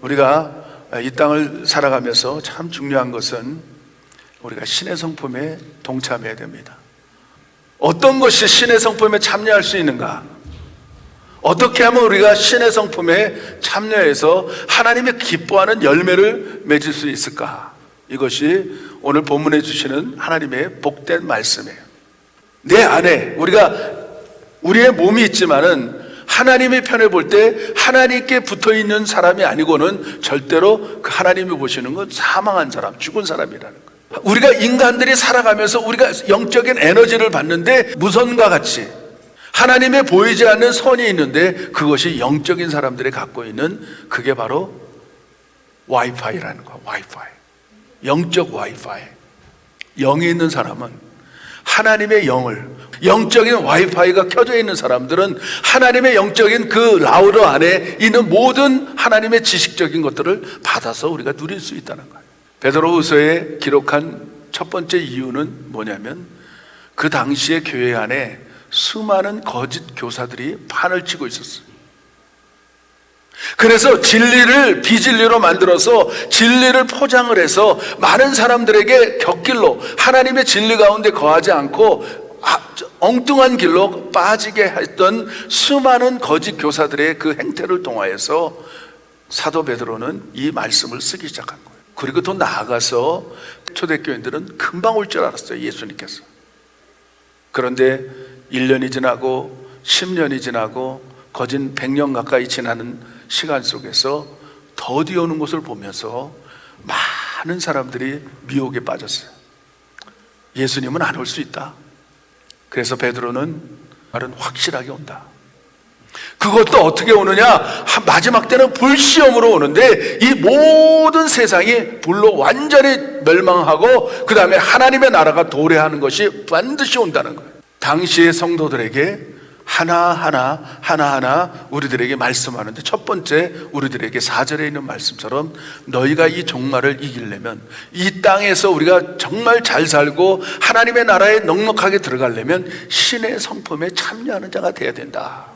우리가 이 땅을 살아가면서 참 중요한 것은 우리가 신의 성품에 동참해야 됩니다. 어떤 것이 신의 성품에 참여할 수 있는가? 어떻게 하면 우리가 신의 성품에 참여해서 하나님의 기뻐하는 열매를 맺을 수 있을까? 이것이 오늘 본문에 주시는 하나님의 복된 말씀이에요. 내 안에 우리의 몸이 있지만은 하나님의 편에 볼 때 하나님께 붙어 있는 사람이 아니고는 절대로 그 하나님이 보시는 건 사망한 사람, 죽은 사람이라는 거예요. 우리가 인간들이 살아가면서 우리가 영적인 에너지를 받는데 무선과 같이 하나님의 보이지 않는 선이 있는데 그것이 영적인 사람들이 갖고 있는 그게 바로 와이파이라는 거예요. 와이파이. 영적 와이파이. 영이 있는 사람은 하나님의 영적인 와이파이가 켜져 있는 사람들은 하나님의 영적인 그 라우더 안에 있는 모든 하나님의 지식적인 것들을 받아서 우리가 누릴 수 있다는 거예요. 베드로후서에 기록한 첫 번째 이유는 뭐냐면 그 당시의 교회 안에 수많은 거짓 교사들이 판을 치고 있었어요. 그래서 진리를 비진리로 만들어서 진리를 포장을 해서 많은 사람들에게 곁길로 하나님의 진리 가운데 거하지 않고 엉뚱한 길로 빠지게 했던 수많은 거짓 교사들의 그 행태를 통하여서 사도 베드로는 이 말씀을 쓰기 시작한 거예요. 그리고 더 나아가서 초대교인들은 금방 올 줄 알았어요, 예수님께서. 그런데 1년이 지나고 10년이 지나고 거진 100년 가까이 지나는 시간 속에서 더디 오는 것을 보면서 많은 사람들이 미혹에 빠졌어요. 예수님은 안 올 수 있다. 그래서 베드로는 말은 확실하게 온다. 그것도 어떻게 오느냐? 마지막 때는 불시험으로 오는데 이 모든 세상이 불로 완전히 멸망하고 그 다음에 하나님의 나라가 도래하는 것이 반드시 온다는 거예요. 당시의 성도들에게 하나하나 우리들에게 말씀하는데 첫 번째 우리들에게 4절에 있는 말씀처럼 너희가 이 종말을 이기려면 이 땅에서 우리가 정말 잘 살고 하나님의 나라에 넉넉하게 들어가려면 신의 성품에 참여하는 자가 되어야 된다.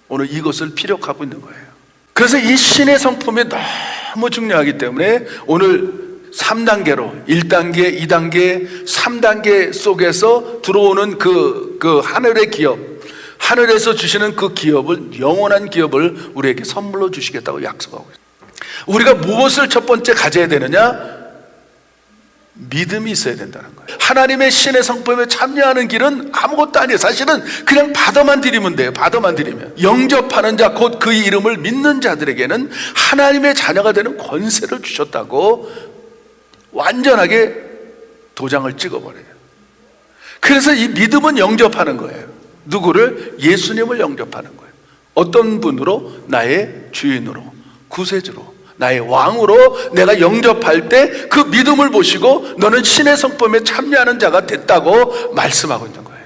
오늘 이것을 피력하고 있는 거예요. 그래서 이 신의 성품이 너무 중요하기 때문에 오늘 3단계로 1단계, 2단계, 3단계 속에서 들어오는 그 하늘의 기업, 하늘에서 주시는 그 기업을, 영원한 기업을 우리에게 선물로 주시겠다고 약속하고 있어요. 우리가 무엇을 첫 번째 가져야 되느냐? 믿음이 있어야 된다는 거예요. 하나님의 신의 성품에 참여하는 길은 아무것도 아니에요. 사실은 그냥 받아만 드리면 돼요. 받아만 드리면. 영접하는 자, 곧 그 이름을 믿는 자들에게는 하나님의 자녀가 되는 권세를 주셨다고 완전하게 도장을 찍어버려요. 그래서 이 믿음은 영접하는 거예요. 누구를? 예수님을 영접하는 거예요. 어떤 분으로? 나의 주인으로, 구세주로, 나의 왕으로 내가 영접할 때 그 믿음을 보시고 너는 신의 성품에 참여하는 자가 됐다고 말씀하고 있는 거예요.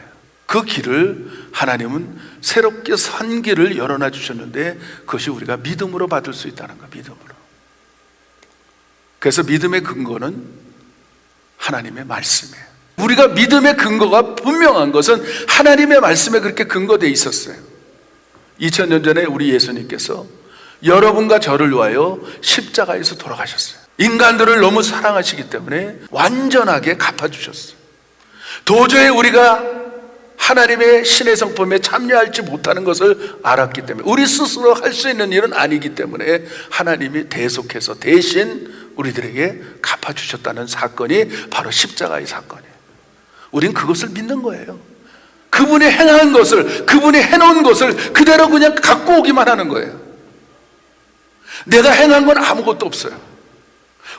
그 길을 하나님은 새롭게 산 길을 열어놔 주셨는데 그것이 우리가 믿음으로 받을 수 있다는 거예요. 믿음으로. 그래서 믿음의 근거는 하나님의 말씀이에요. 우리가 믿음의 근거가 분명한 것은 하나님의 말씀에 그렇게 근거되어 있었어요. 2000년 전에 우리 예수님께서 여러분과 저를 위하여 십자가에서 돌아가셨어요. 인간들을 너무 사랑하시기 때문에 완전하게 갚아주셨어요. 도저히 우리가 하나님의 신의 성품에 참여할지 못하는 것을 알았기 때문에 우리 스스로 할 수 있는 일은 아니기 때문에 하나님이 대속해서 대신 우리들에게 갚아주셨다는 사건이 바로 십자가의 사건이에요. 우린 그것을 믿는 거예요. 그분이 행한 것을, 그분이 해놓은 것을 그대로 그냥 갖고 오기만 하는 거예요. 내가 행한 건 아무것도 없어요.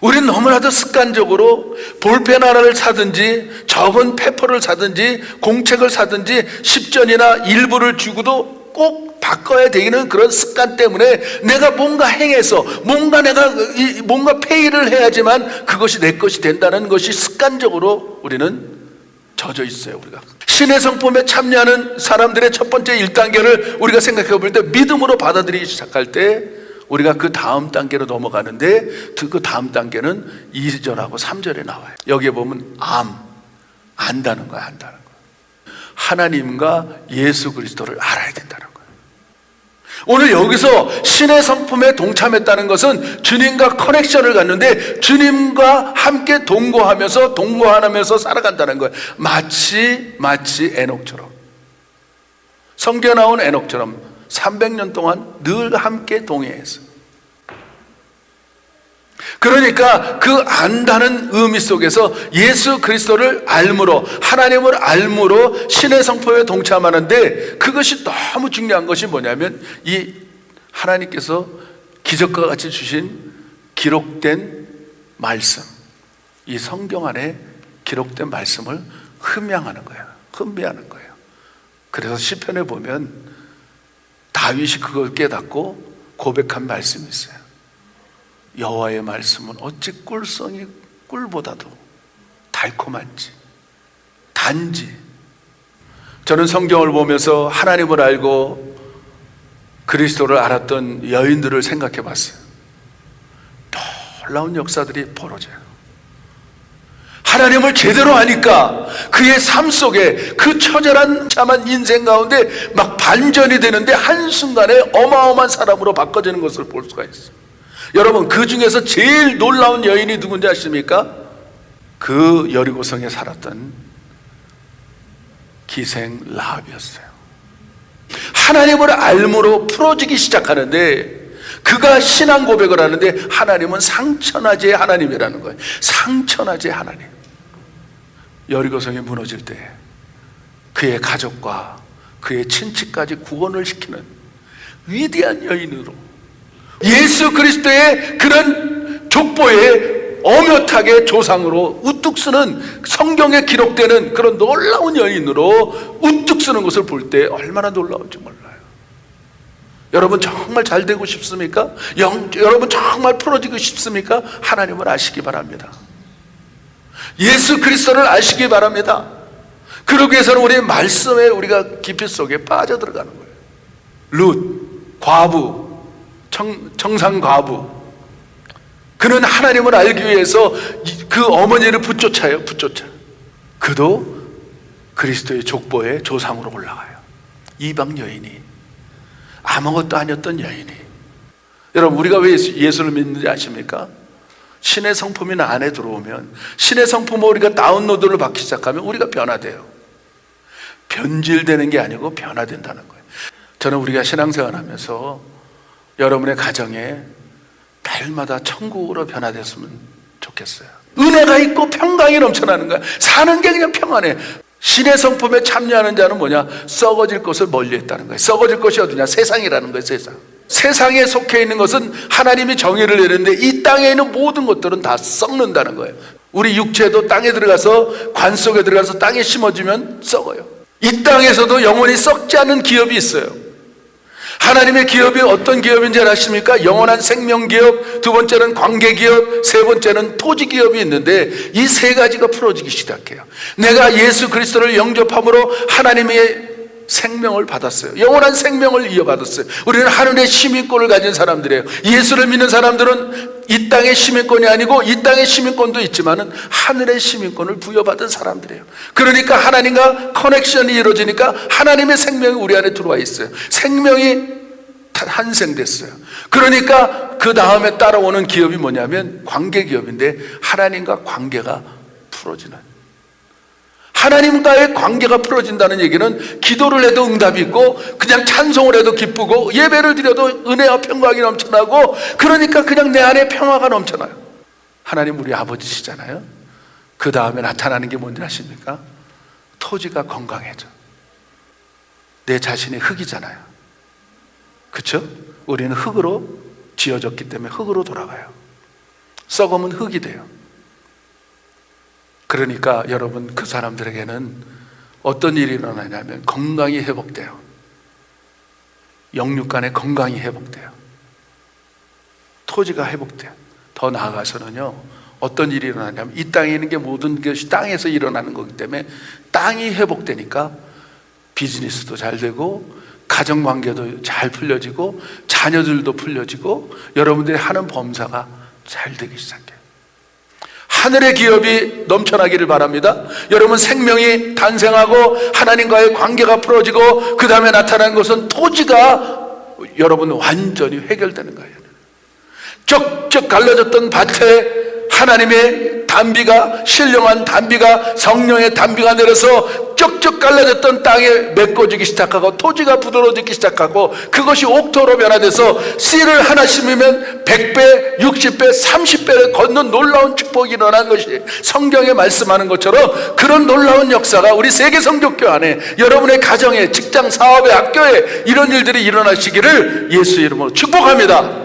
우린 너무나도 습관적으로 볼펜 하나를 사든지 적은 페퍼를 사든지 공책을 사든지 10전이나 일부를 주고도 꼭 바꿔야 되는 그런 습관 때문에 내가 뭔가 행해서 뭔가 페이를 해야지만 그것이 내 것이 된다는 것이 습관적으로 우리는 젖어 있어요. 우리가 신의 성품에 참여하는 사람들의 첫 번째 1단계를 우리가 생각해 볼 때 믿음으로 받아들이기 시작할 때 우리가 그 다음 단계로 넘어가는데 그 다음 단계는 2절하고 3절에 나와요. 여기에 보면 안다는 거야. 안다는 거야. 하나님과 예수 그리스도를 알아야 된다는 거예요. 오늘 여기서 신의 성품에 동참했다는 것은 주님과 커넥션을 갖는데 주님과 함께 동거하면서 살아간다는 거예요. 마치 에녹처럼, 성경에 나온 에녹처럼 300년 동안 늘 함께 동행했어요. 그러니까 그 안다는 의미 속에서 예수 그리스도를 알므로, 하나님을 알므로 신의 성품에 동참하는데, 그것이 너무 중요한 것이 뭐냐면 이 하나님께서 기적과 같이 주신 기록된 말씀, 이 성경 안에 기록된 말씀을 흠양하는 거예요. 흥미하는 거예요. 그래서 시편에 보면 다윗이 그걸 깨닫고 고백한 말씀이 있어요. 여호와의 말씀은 어찌 꿀성이 꿀보다도 달콤한지, 단지. 저는 성경을 보면서 하나님을 알고 그리스도를 알았던 여인들을 생각해 봤어요. 놀라운 역사들이 벌어져요. 하나님을 제대로 아니까 그의 삶 속에 그 처절한 참한 인생 가운데 막 반전이 되는데 한순간에 어마어마한 사람으로 바꿔지는 것을 볼 수가 있어요. 여러분, 그 중에서 제일 놀라운 여인이 누군지 아십니까? 그 여리고성에 살았던 기생 라합이었어요. 하나님을 알므로 풀어지기 시작하는데, 그가 신앙 고백을 하는데 하나님은 상천하지의 하나님이라는 거예요. 상천하지의 하나님. 여리고성이 무너질 때 그의 가족과 그의 친척까지 구원을 시키는 위대한 여인으로, 예수 그리스도의 그런 족보에 어몇하게 조상으로 우뚝 쓰는, 성경에 기록되는 그런 놀라운 여인으로 우뚝 쓰는 것을 볼 때 얼마나 놀라운지 몰라요. 여러분 정말 잘 되고 싶습니까? 여러분 정말 풀어지고 싶습니까? 하나님을 아시기 바랍니다. 예수 그리스도를 아시기 바랍니다. 그러기 위해서는 우리의 말씀에 우리가 깊이 속에 빠져들어가는 거예요. 룻, 과부, 정상 과부, 그는 하나님을 알기 위해서 그 어머니를 붙쫓아요. 그도 그리스도의 족보의 조상으로 올라가요. 이방 여인이, 아무것도 아니었던 여인이. 여러분, 우리가 왜 예수를 믿는지 아십니까? 신의 성품이 나 안에 들어오면, 신의 성품을 우리가 다운로드를 받기 시작하면 우리가 변화돼요. 변질되는 게 아니고 변화된다는 거예요. 저는 우리가 신앙생활 하면서 여러분의 가정에 날마다 천국으로 변화됐으면 좋겠어요. 은혜가 있고 평강이 넘쳐나는 거야. 사는 게 그냥 평안해. 신의 성품에 참여하는 자는 뭐냐? 썩어질 것을 멀리했다는 거예요. 썩어질 것이 어디냐? 세상이라는 거예요. 세상. 세상에 속해 있는 것은 하나님이 정의를 내리는데, 이 땅에 있는 모든 것들은 다 썩는다는 거예요. 우리 육체도 땅에 들어가서, 관 속에 들어가서 땅에 심어지면 썩어요. 이 땅에서도 영원히 썩지 않는 기업이 있어요. 하나님의 기업이 어떤 기업인지 아십니까? 영원한 생명기업, 두 번째는 관계기업, 세 번째는 토지기업이 있는데, 이 세 가지가 풀어지기 시작해요. 내가 예수 그리스도를 영접함으로 하나님의 생명을 받았어요. 영원한 생명을 이어받았어요. 우리는 하늘의 시민권을 가진 사람들이에요. 예수를 믿는 사람들은 이 땅의 시민권이 아니고, 이 땅의 시민권도 있지만은 하늘의 시민권을 부여받은 사람들이에요. 그러니까 하나님과 커넥션이 이루어지니까 하나님의 생명이 우리 안에 들어와 있어요. 생명이 탄생됐어요. 그러니까 그 다음에 따라오는 기업이 뭐냐면 관계 기업인데, 하나님과 관계가 풀어지는, 하나님과의 관계가 풀어진다는 얘기는 기도를 해도 응답이 있고, 그냥 찬송을 해도 기쁘고, 예배를 드려도 은혜와 평강이 넘쳐나고, 그러니까 그냥 내 안에 평화가 넘쳐나요. 하나님 우리 아버지시잖아요. 그 다음에 나타나는 게 뭔지 아십니까? 토지가 건강해져. 내 자신이 흙이잖아요. 그렇죠? 우리는 흙으로 지어졌기 때문에 흙으로 돌아가요. 썩으면 흙이 돼요. 그러니까 여러분, 그 사람들에게는 어떤 일이 일어나냐면 건강이 회복돼요. 영육간의 건강이 회복돼요. 토지가 회복돼요. 더 나아가서는요, 어떤 일이 일어나냐면, 이 땅에 있는 게 모든 것이 땅에서 일어나는 거기 때문에 땅이 회복되니까 비즈니스도 잘 되고, 가정관계도 잘 풀려지고, 자녀들도 풀려지고, 여러분들이 하는 범사가 잘 되기 시작해요. 하늘의 기업이 넘쳐나기를 바랍니다. 여러분, 생명이 탄생하고 하나님과의 관계가 풀어지고, 그 다음에 나타나는 것은 토지가 여러분 완전히 해결되는 거예요. 쩍쩍 갈라졌던 밭에 하나님의 단비가, 신령한 단비가, 성령의 단비가 내려서 쩍쩍 갈라졌던 땅에 메꿔지기 시작하고 토지가 부드러워지기 시작하고 그것이 옥토로 변화돼서 씨를 하나 심으면 100배, 60배, 30배를 걷는 놀라운 축복이 일어난 것이 성경에 말씀하는 것처럼 그런 놀라운 역사가 우리 세계성교회 안에, 여러분의 가정에, 직장, 사업에, 학교에 이런 일들이 일어나시기를 예수 이름으로 축복합니다.